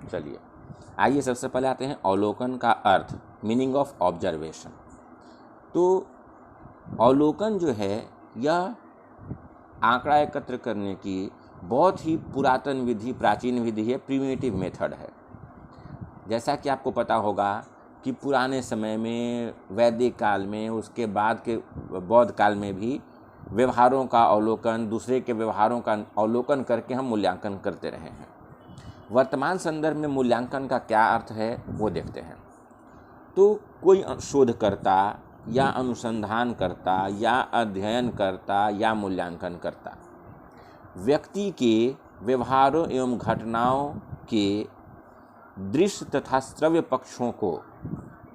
चलिए आइए सबसे पहले आते हैं अवलोकन का अर्थ, मीनिंग ऑफ ऑब्जर्वेशन। तो अवलोकन जो है यह आंकड़ा एकत्र करने की बहुत ही पुरातन विधि, प्राचीन विधि है, प्रिमिटिव मेथड है। जैसा कि आपको पता होगा कि पुराने समय में, वैदिक काल में, उसके बाद के बौद्ध काल में भी व्यवहारों का अवलोकन, दूसरे के व्यवहारों का अवलोकन करके हम मूल्यांकन करते रहे हैं। वर्तमान संदर्भ में मूल्यांकन का क्या अर्थ है वो देखते हैं। तो कोई शोधकर्ता या अनुसंधानकर्ता या अध्ययनकर्ता या मूल्यांकनकर्ता व्यक्ति के व्यवहारों एवं घटनाओं के दृश्य तथा श्रव्य पक्षों को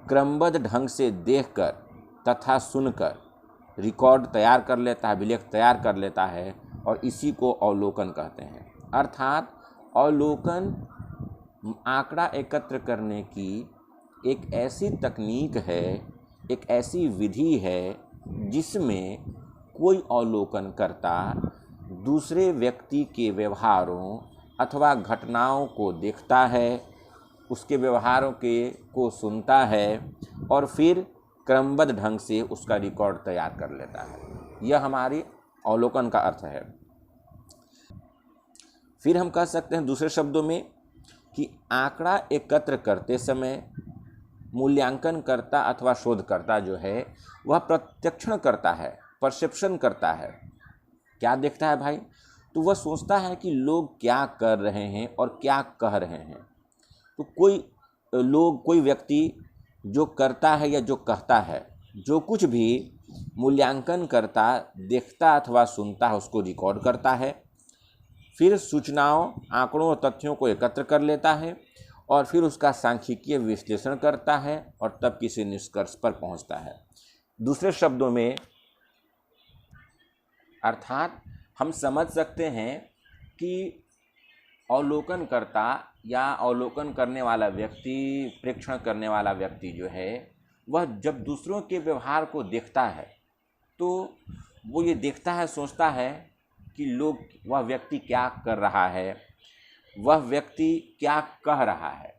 क्रमबद्ध ढंग से देखकर तथा सुनकर रिकॉर्ड तैयार कर लेता है, अभिलेख तैयार कर लेता है, और इसी को अवलोकन कहते हैं। अर्थात अवलोकन आंकड़ा एकत्र करने की एक ऐसी तकनीक है, एक ऐसी विधि है जिसमें कोई अवलोकनकर्ता दूसरे व्यक्ति के व्यवहारों अथवा घटनाओं को देखता है, उसके व्यवहारों को सुनता है और फिर क्रमबद्ध ढंग से उसका रिकॉर्ड तैयार कर लेता है। यह हमारी अवलोकन का अर्थ है। फिर हम कह सकते हैं दूसरे शब्दों में कि आंकड़ा एकत्र करते समय मूल्यांकन करता अथवा शोधकर्ता जो है वह प्रत्यक्षण करता है, परसेप्शन करता है। क्या देखता है भाई? तो वह सोचता है कि लोग क्या कर रहे हैं और क्या कह रहे हैं। तो कोई व्यक्ति जो करता है या जो कहता है, जो कुछ भी मूल्यांकन करता, देखता अथवा सुनता है, उसको रिकॉर्ड करता है, फिर सूचनाओं, आंकड़ों और तथ्यों को एकत्र कर लेता है और फिर उसका सांख्यिकीय विश्लेषण करता है और तब किसी निष्कर्ष पर पहुंचता है। दूसरे शब्दों में अर्थात हम समझ सकते हैं कि अवलोकनकर्ता या अवलोकन करने वाला व्यक्ति, प्रेक्षण करने वाला व्यक्ति जो है वह जब दूसरों के व्यवहार को देखता है तो वो ये देखता है, सोचता है कि वह व्यक्ति क्या कर रहा है, वह व्यक्ति क्या कह रहा है।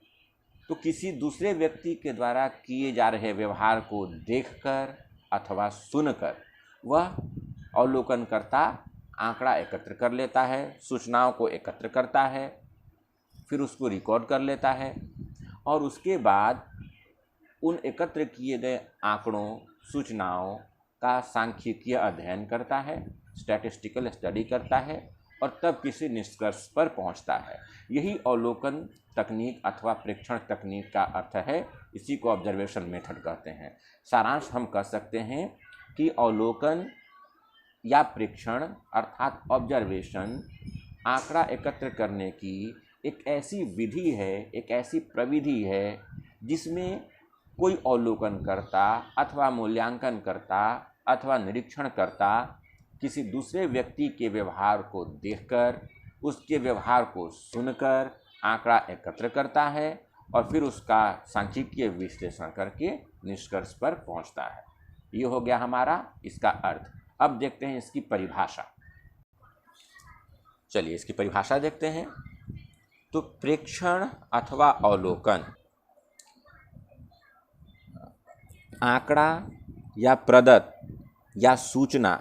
तो किसी दूसरे व्यक्ति के द्वारा किए जा रहे व्यवहार को देखकर अथवा सुनकर वह अवलोकनकर्ता आंकड़ा एकत्र कर लेता है, सूचनाओं को एकत्र करता है, फिर उसको रिकॉर्ड कर लेता है और उसके बाद उन एकत्र किए गए आंकड़ों, सूचनाओं का सांख्यिकीय अध्ययन करता है, स्टैटिस्टिकल स्टडी करता है और तब किसी निष्कर्ष पर पहुंचता है। यही अवलोकन तकनीक अथवा प्रेक्षण तकनीक का अर्थ है। इसी को ऑब्जर्वेशन मेथड कहते हैं। सारांश हम कह सकते हैं कि अवलोकन या प्रेक्षण अर्थात ऑब्जर्वेशन आंकड़ा एकत्र करने की एक ऐसी विधि है, एक ऐसी प्रविधि है जिसमें कोई अवलोकन करता अथवा मूल्यांकन करता अथवा निरीक्षण करता किसी दूसरे व्यक्ति के व्यवहार को देखकर, उसके व्यवहार को सुनकर आंकड़ा एकत्र करता है और फिर उसका सांख्यिकीय विश्लेषण करके निष्कर्ष पर पहुंचता है। ये हो गया हमारा इसका अर्थ। अब देखते हैं इसकी परिभाषा। चलिए इसकी परिभाषा देखते हैं। तो प्रेक्षण अथवा अवलोकन आंकड़ा या प्रदत्त या सूचना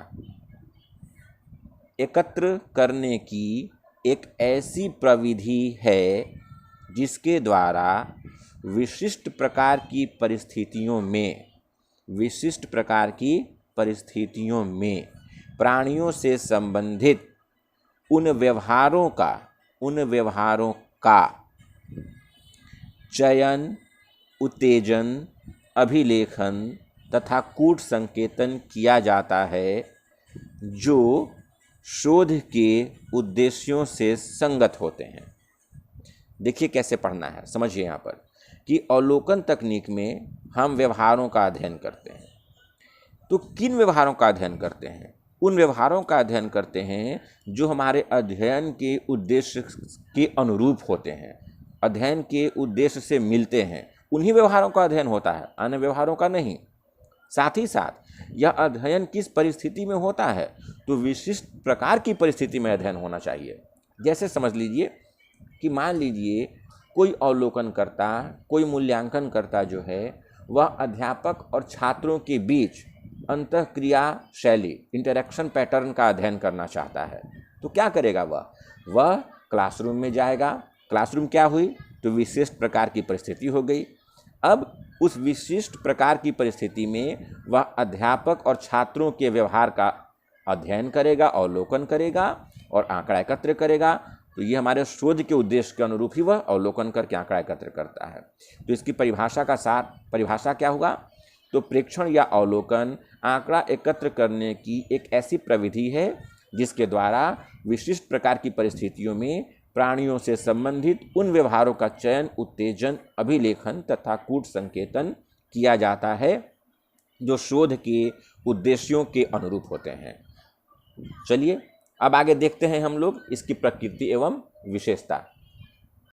एकत्र करने की एक ऐसी प्रविधि है जिसके द्वारा विशिष्ट प्रकार की परिस्थितियों में प्राणियों से संबंधित उन व्यवहारों का चयन, उत्तेजन, अभिलेखन तथा कूट संकेतन किया जाता है जो शोध के उद्देश्यों से संगत होते हैं। देखिए कैसे पढ़ना है, समझिए यहाँ पर कि अवलोकन तकनीक में हम व्यवहारों का अध्ययन करते हैं। तो किन व्यवहारों का अध्ययन करते हैं? उन व्यवहारों का अध्ययन करते हैं जो हमारे अध्ययन के उद्देश्य के अनुरूप होते हैं, अध्ययन के उद्देश्य से मिलते हैं। उन्हीं व्यवहारों का अध्ययन होता है, अन्य व्यवहारों का नहीं। साथ ही साथ यह अध्ययन किस परिस्थिति में होता है? तो विशिष्ट प्रकार की परिस्थिति में अध्ययन होना चाहिए। जैसे समझ लीजिए कि मान लीजिए कोई अवलोकनकर्ता, कोई मूल्यांकनकर्ता जो है वह अध्यापक और छात्रों के बीच अंतःक्रिया शैली, इंटरेक्शन पैटर्न का अध्ययन करना चाहता है। तो क्या करेगा वह क्लासरूम में जाएगा। क्लासरूम क्या हुई, तो विशिष्ट प्रकार की परिस्थिति हो गई। अब उस विशिष्ट प्रकार की परिस्थिति में वह अध्यापक और छात्रों के व्यवहार का अध्ययन करेगा, अवलोकन करेगा और आंकड़ा एकत्र करेगा। तो ये हमारे शोध के उद्देश्य के अनुरूप ही वह अवलोकन करके आंकड़ा एकत्र करता है। तो इसकी परिभाषा क्या होगा, तो प्रेक्षण या अवलोकन आंकड़ा एकत्र करने की एक ऐसी प्रविधि है जिसके द्वारा विशिष्ट प्रकार की परिस्थितियों में प्राणियों से संबंधित उन व्यवहारों का चयन, उत्तेजन, अभिलेखन तथा कूट संकेतन किया जाता है जो शोध के उद्देश्यों के अनुरूप होते हैं। चलिए अब आगे देखते हैं हम लोग इसकी प्रकृति एवं विशेषता।